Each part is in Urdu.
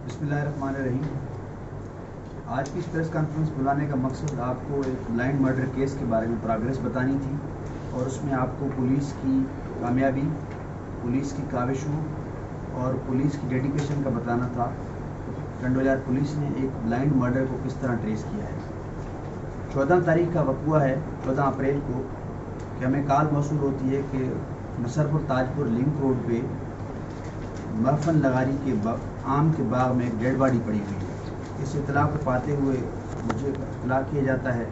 بسم اللہ الرحمن الرحیم. آج کی اس پریس کانفرنس بلانے کا مقصد آپ کو ایک بلائنڈ مرڈر کیس کے بارے میں پروگریس بتانی تھی، اور اس میں آپ کو پولیس کی کامیابی، پولیس کی کاوشوں اور پولیس کی ڈیڈیکیشن کا بتانا تھا. ٹنڈوالہار پولیس نے ایک بلائنڈ مرڈر کو کس طرح ٹریس کیا ہے. 14 تاریخ کا وقوع ہے، 14 اپریل کو، کہ ہمیں کال موصول ہوتی ہے کہ نصرپور تاجپور لنک روڈ پہ محفن لغاری کے آم کے باغ میں ایک ڈیڈ باڈی پڑی ہوئی ہے. اس اطلاع کو پاتے ہوئے مجھے اطلاع کیا جاتا ہے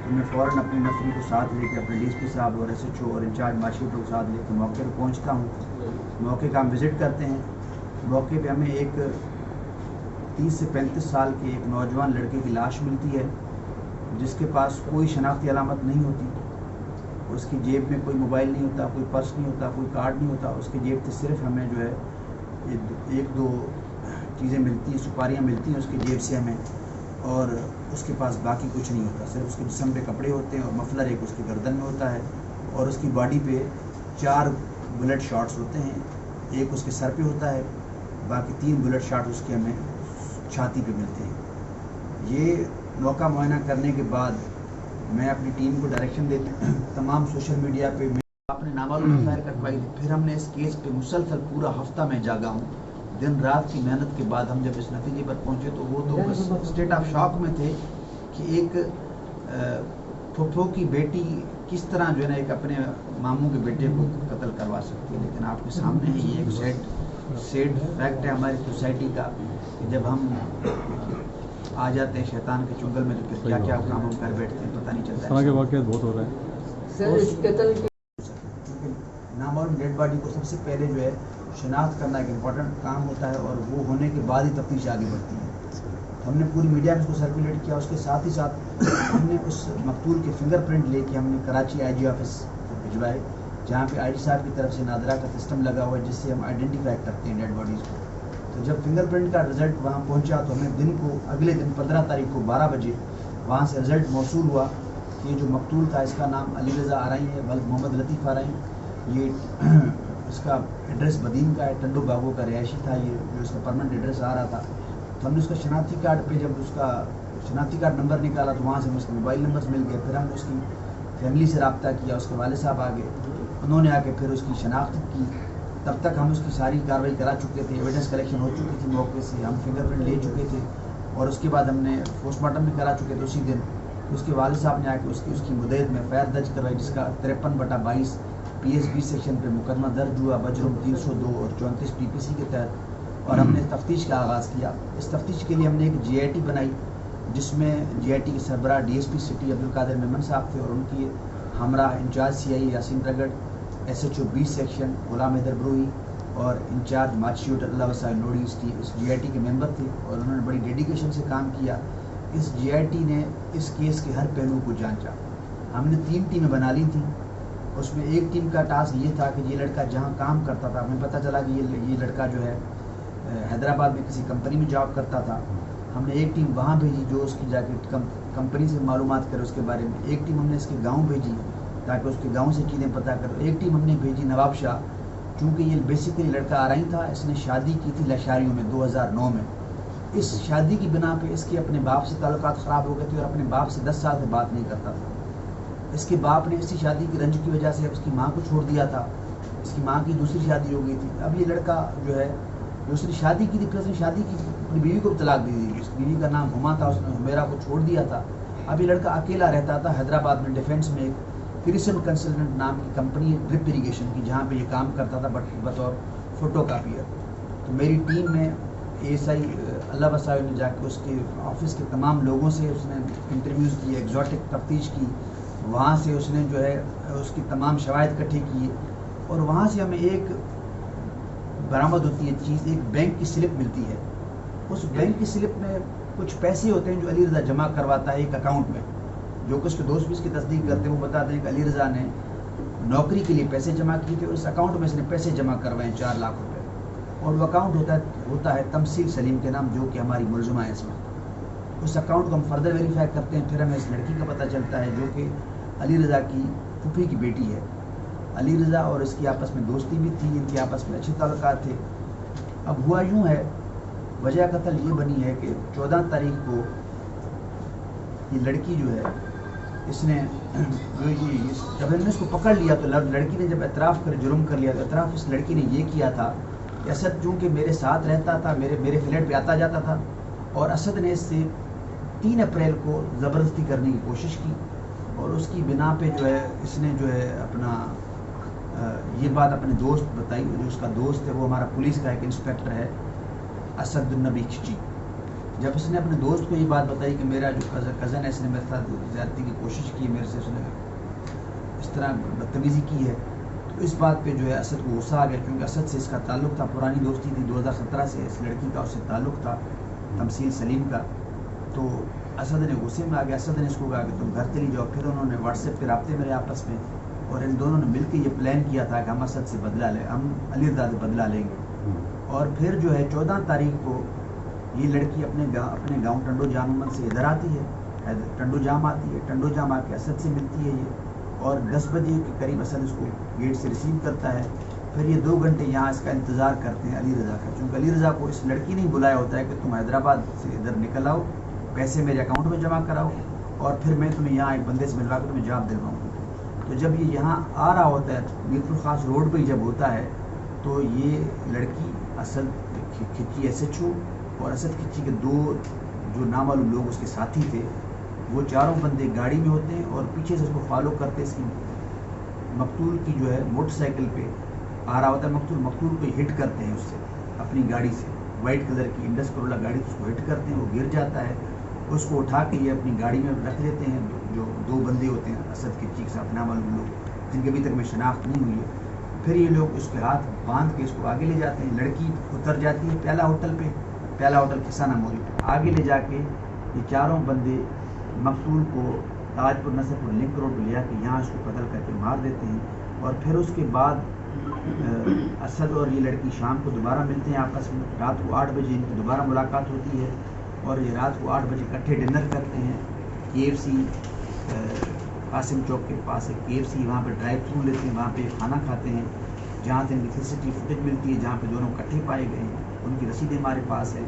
تو میں فوراً اپنی نفری کو ساتھ لے کے اپنے ڈی ایس پی صاحب اور ایس ایچ او اور انچارج مارشل کو ساتھ لے کے موقع پہ پہنچتا ہوں. موقع کا ہم وزٹ کرتے ہیں. موقع پہ ہمیں ایک 30 سے 35 سال کے ایک نوجوان لڑکے کی لاش ملتی ہے، جس کے پاس کوئی شناختی علامت نہیں ہوتی. اس کی جیب میں کوئی موبائل نہیں ہوتا، کوئی پرس نہیں ہوتا، کوئی کارڈ نہیں ہوتا. اس کی جیب سے صرف ہمیں جو ہے ایک دو چیزیں ملتی ہیں، سپاریاں ملتی ہیں اس کی جیب سے ہمیں، اور اس کے پاس باقی کچھ نہیں ہوتا. صرف اس کے جسم پہ کپڑے ہوتے ہیں اور مفلر ایک اس کی گردن میں ہوتا ہے، اور اس کی باڈی پہ 4 بلٹ شاٹس ہوتے ہیں. ایک اس کے سر پہ ہوتا ہے، باقی 3 بلٹ شاٹ اس کے ہمیں چھاتی پہ ملتے ہیں. یہ موقع معائنہ کرنے کے بعد میں اپنی ٹیم کو ڈائریکشن دیتا ہوں. تمام سوشل میڈیا پہ آپ نے نامعلوم فائر کروائی. پھر ہم نے اس کیس پہ مسلسل پورا ہفتہ میں جاگا ہوں. دن رات کی محنت کے بعد ہم جب اس نتیجے پر پہنچے تو وہ تو بس اسٹیٹ آف شاک میں تھے کہ ایک پھپھو کی بیٹی کس طرح جو ہے نا ایک اپنے ماموں کے بیٹے کو قتل کروا سکتی ہے. لیکن آپ کے سامنے ہے یہ ایک سیڈ فیکٹ ہے ہماری سوسائٹی کا کہ جب ہم آ جاتے ہیں شیطان کے چنگل میں تو پھر کیا کیا کام ہم کر بیٹھتے ہیں پتہ نہیں چلتا. اس طرح کے واقعات بہت ہو رہے ہیں سر. اس قتل نامعلوم ڈیڈ باڈی کو سب سے پہلے جو ہے شناخت کرنا ایک امپورٹنٹ کام ہوتا ہے، اور وہ ہونے کے بعد ہی تفتیش آگے بڑھتی ہے. ہم نے پوری میڈیا میں اس کو سرکولیٹ کیا. اس کے ساتھ ہی ساتھ ہم نے اس مقتول کے فنگر پرنٹ لے کے ہم نے کراچی آئی جی آفس بھجوائے، جہاں پہ آئی جی صاحب کی طرف سے نادرا کا سسٹم لگا ہوا ہے جس سے ہم آئیڈینٹیفائی کرتے ہیں ڈیڈ باڈیز کو. تو جب فنگر پرنٹ کا رزلٹ وہاں پہنچا تو ہمیں دن کو اگلے دن 15 تاریخ کو 12 بجے وہاں سے رزلٹ موصول ہوا کہ جو مقتول تھا اس کا نام علی رضا آرائی ہے، بلکہ محمد لطیف آرائی. یہ اس کا ایڈریس بدین کا ہے، ٹنڈو باغوں کا رہائشی تھا. یہ جو اس کا پرماننٹ ایڈریس آ رہا تھا تو ہم نے اس کا شناختی کارڈ پہ جب اس کا شناختی کارڈ نمبر نکالا تو وہاں سے اس کے موبائل نمبرز مل گئے. پھر ہم نے اس کی فیملی سے رابطہ کیا. اس کے والد صاحب آ گئے، انہوں نے آ کے پھر اس کی شناخت کی. تب تک ہم اس کی ساری کارروائی کرا چکے تھے، ایویڈنس کلیکشن ہو چکی تھی موقع سے، ہم فنگر پرنٹ لے چکے تھے، اور اس کے بعد ہم نے پوسٹ مارٹم بھی کرا چکے تھے اسی دن. اس کے والد صاحب نے آ کے اس کی مدعیت میں FIR درج کروائی، جس کا 53/22 PSB سیکشن پہ مقدمہ درج ہوا بجرم 302 اور 34 PPC کے تحت، اور ہم نے تفتیش کا آغاز کیا. اس تفتیش کے لیے ہم نے ایک GIT بنائی جس میں GIT کے سربراہ DSP سٹی عبدالقادر میمن صاحب تھے، اور ان کی ہمراہ انچارج CI یاسین رگڑ، SHO 20 سیکشن غلام حیدر بروئی، اور انچارج مارشل اللہ وسائل نوڑی اس GIT کے ممبر تھے، اور انہوں نے بڑی ڈیڈیکیشن سے کام کیا. اس GIT نے اس کیس کے ہر پہلو کو جانچا. ہم نے 3 ٹیمیں بنا لی تھیں. اس میں ایک ٹیم کا ٹاسک یہ تھا کہ یہ لڑکا جہاں کام کرتا تھا، ہمیں پتہ چلا کہ یہ لڑکا جو ہے حیدرآباد میں کسی کمپنی میں جاب کرتا تھا. ہم نے ایک ٹیم وہاں بھیجی جو اس کی جا کے کمپنی سے معلومات کرے اس کے بارے میں. ایک ٹیم ہم نے اس کے گاؤں بھیجی تاکہ اس کے گاؤں سے چیزیں پتہ کرے. ایک ٹیم ہم نے بھیجی نواب شاہ، چونکہ یہ بیسیکلی لڑکا آرائی تھا. اس نے شادی کی تھی لاشاریوں میں 2009 میں. اس شادی کی بنا پہ اس کے اپنے باپ سے تعلقات خراب ہو گئے تھے، اور اپنے باپ سے 10 سال سے بات نہیں کرتا تھا. اس کے باپ نے اسی شادی کی رنج کی وجہ سے اس کی ماں کو چھوڑ دیا تھا. اس کی ماں کی دوسری شادی ہو گئی تھی. اب یہ لڑکا جو ہے دوسری شادی کی تھی، پھر اس نے شادی کی اپنی بیوی کو طلاق دے دی. اس بیوی کا نام ہما تھا، اس نے ہمیرا کو چھوڑ دیا تھا. اب یہ لڑکا اکیلا رہتا تھا حیدرآباد میں ڈیفینس میں ایک کرسن کنسلٹنٹ نام کی کمپنی ہے ڈرپ اریگیشن کی، جہاں پہ یہ کام کرتا تھا بطور فوٹو کاپیئر. تو میری ٹیم میں ASI اللہ وسائل نے جا کے اس کے آفس کے تمام لوگوں سے اس نے انٹرویوز کیے، ایگزاٹک تفتیش کی. وہاں سے اس نے جو ہے اس کی تمام شواہد اکٹھے کیے، اور وہاں سے ہمیں ایک برآمد ہوتی ہے چیز، ایک بینک کی سلپ ملتی ہے. اس بینک کی سلپ میں کچھ پیسے ہوتے ہیں جو علی رضا جمع کرواتا ہے ایک اکاؤنٹ میں. جو کہ اس کے دوست بھی اس کی تصدیق کرتے ہیں، وہ بتاتے ہیں کہ علی رضا نے نوکری کے لیے پیسے جمع کیے تھے، اور اس اکاؤنٹ میں اس نے پیسے جمع کروائے 4 لاکھ روپے. اور وہ اکاؤنٹ ہوتا ہے تمثیل سلیم کے نام، جو کہ ہماری ملزمہ ہے اس وقت. اس اکاؤنٹ کو ہم فردر ویریفائی کرتے ہیں. پھر ہمیں اس لڑکی کا پتہ چلتا ہے جو کہ علی رضا کی پھوپھی کی بیٹی ہے. علی رضا اور اس کی آپس میں دوستی بھی تھی، ان کے آپس میں اچھے تعلقات تھے. اب ہوا یوں ہے وجہ قتل یہ بنی ہے کہ 14 تاریخ کو یہ لڑکی جو ہے اس نے جب ہم نے اس کو پکڑ لیا تو لڑکی نے جب اعتراف کر جرم کر لیا تو اعتراف اس لڑکی نے یہ کیا تھا کہ اسد چونکہ میرے ساتھ رہتا تھا، میرے فلیٹ پہ آتا جاتا تھا، اور اسد نے اس سے 3 اپریل کو زبردستی کرنے کی کوشش کی، اور اس کی بنا پہ جو ہے اس نے جو ہے اپنا یہ بات اپنے دوست بتائی، جو اس کا دوست ہے وہ ہمارا پولیس کا ایک انسپیکٹر ہے اسد النبی کھچی۔ جب اس نے اپنے دوست کو یہ بات بتائی کہ میرا جو کزن ہے اس نے میرے ساتھ زیادتی کی کوشش کی، میرے سے اس نے اس طرح بدتمیزی کی ہے، تو اس بات پہ جو ہے اسد کو غصہ آ گیا، کیونکہ اسد سے اس کا تعلق تھا، پرانی دوستی تھی، 2017 سے اس لڑکی کا اس سے تعلق تھا، تمثیل سلیم کا۔ تو اسد نے غصے میں آ گیا، اسد نے اس کو کہا کہ تم گھر چلی جاؤ۔ پھر انہوں نے واٹس ایپ پہ رابطے میرے آپس میں، اور ان دونوں نے مل کے یہ پلان کیا تھا کہ ہم اسد سے بدلہ لیں، ہم علی رضا سے بدلہ لیں گے۔ اور پھر جو ہے 14 تاریخ کو یہ لڑکی اپنے گاؤں ٹنڈو جام محمد سے ادھر آتی ہے، ٹنڈو جام آتی ہے، ٹنڈو جام آ کے اسد سے ملتی ہے یہ، اور 10 بجے کے قریب اسد اس کو گیٹ سے ریسیو کرتا ہے۔ پھر یہ 2 گھنٹے یہاں اس کا انتظار کرتے ہیں علی رضا کا، چونکہ علی رضا کو اس لڑکی نے ہی بلایا ہوتا ہے کہ تم حیدرآباد سے ادھر نکل آؤ، پیسے میرے اکاؤنٹ میں جمع کراؤ، اور پھر میں تمہیں یہاں ایک بندے سے ملوا کے تمہیں جاب دلواؤں گا۔ تو جب یہ یہاں آ رہا ہوتا ہے میر الخاص روڈ پہ جب ہوتا ہے تو یہ لڑکی اسد کھچی SHO اور اسد کھچی کے 2 جو نامعلوم لوگ اس کے ساتھی تھے، وہ چاروں بندے گاڑی میں ہوتے ہیں اور پیچھے سے اس کو فالو کرتے، اس کی مقتول کی جو ہے موٹر سائیکل پہ آ رہا ہوتا ہے، مقتول کو ہٹ کرتے ہیں اس سے اپنی گاڑی سے، وائٹ کلر کی انڈس کرولا گاڑی، اس کو ہٹ کرتے ہیں، وہ گر جاتا ہے، اس کو اٹھا کے یہ اپنی گاڑی میں رکھ لیتے ہیں، جو 2 بندے ہوتے ہیں اسد کھچی کے ساتھ نامعلوم لوگ جن کے ابھی تک میں شناخت نہیں ہوئی ہے۔ پھر یہ لوگ اس کے ہاتھ باندھ کے اس کو آگے لے جاتے ہیں، لڑکی اتر جاتی ہے پیالہ ہوٹل پہ، پیالہ ہوٹل کسانہ موری پہ، آگے لے جا کے یہ چاروں بندے مقتول کو تاج پور نصر پور لنک روڈ پہ لے جا کے یہاں اس کو قتل کر کے مار دیتے ہیں۔ اور پھر اس کے بعد اسد اور یہ لڑکی شام کو دوبارہ ملتے ہیں آپس میں، رات کو 8 بجے ان کی دوبارہ ملاقات ہوتی ہے، اور یہ رات کو 8 بجے اکٹھے ڈنر کرتے ہیں KFC قاسم چوک کے پاس ہے KFC، وہاں پہ ڈرائیو تھرو لیتے ہیں، وہاں پہ کھانا کھاتے ہیں، جہاں سے ان کی CCTV فوٹیج ملتی ہے جہاں پہ دونوں اکٹھے پائے گئے ہیں، ان کی رسیدیں ہمارے پاس ہے،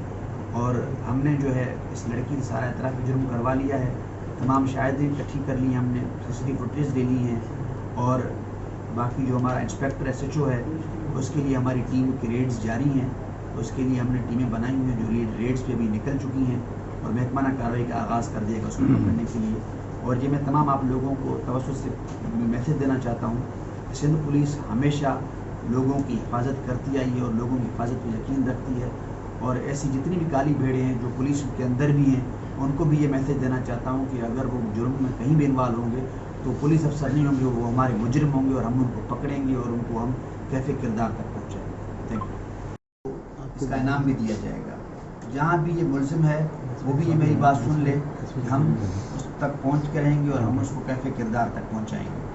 اور ہم نے جو ہے اس لڑکی سے سارا اعتراف جرم کروا لیا ہے، تمام شاہدین اکٹھی کر لی ہیں ہم نے، CCTV فوٹیج لے لی ہیں، اور باقی جو ہمارا انسپیکٹر SHO ہے اس کے لیے ہماری ٹیم کی ریڈز جاری ہیں، اس کے لیے ہم نے ٹیمیں بنائی ہوئی ہیں جو ریڈز پہ بھی نکل چکی ہیں، اور محکمہ کارروائی کا آغاز کر دیا گا اس کو پکڑنے کے لیے۔ اور یہ میں تمام آپ لوگوں کو توسط سے میسج دینا چاہتا ہوں، سندھ پولیس ہمیشہ لوگوں کی حفاظت کرتی آئی ہے اور لوگوں کی حفاظت پہ یقین رکھتی ہے، اور ایسی جتنی بھی کالی بھیڑیں ہیں جو پولیس کے اندر بھی ہیں ان کو بھی یہ میسج دینا چاہتا ہوں کہ اگر وہ جرم میں کہیں بھی انوالو ہوں گے تو پولیس افسر نہیں ہوں گے، وہ ہمارے مجرم ہوں گے، اور ہم ان کو پکڑیں گے اور ان کو ہم کیفے کردار تک پہنچائیں گے۔ Thank you. اس کا انعام بھی دیا جائے گا، جہاں بھی یہ ملزم ہے وہ بھی یہ میری بات سن لے کہ ہم اس تک پہنچ کریں گے اور ہم اس کو کیفے کردار تک پہنچائیں گے۔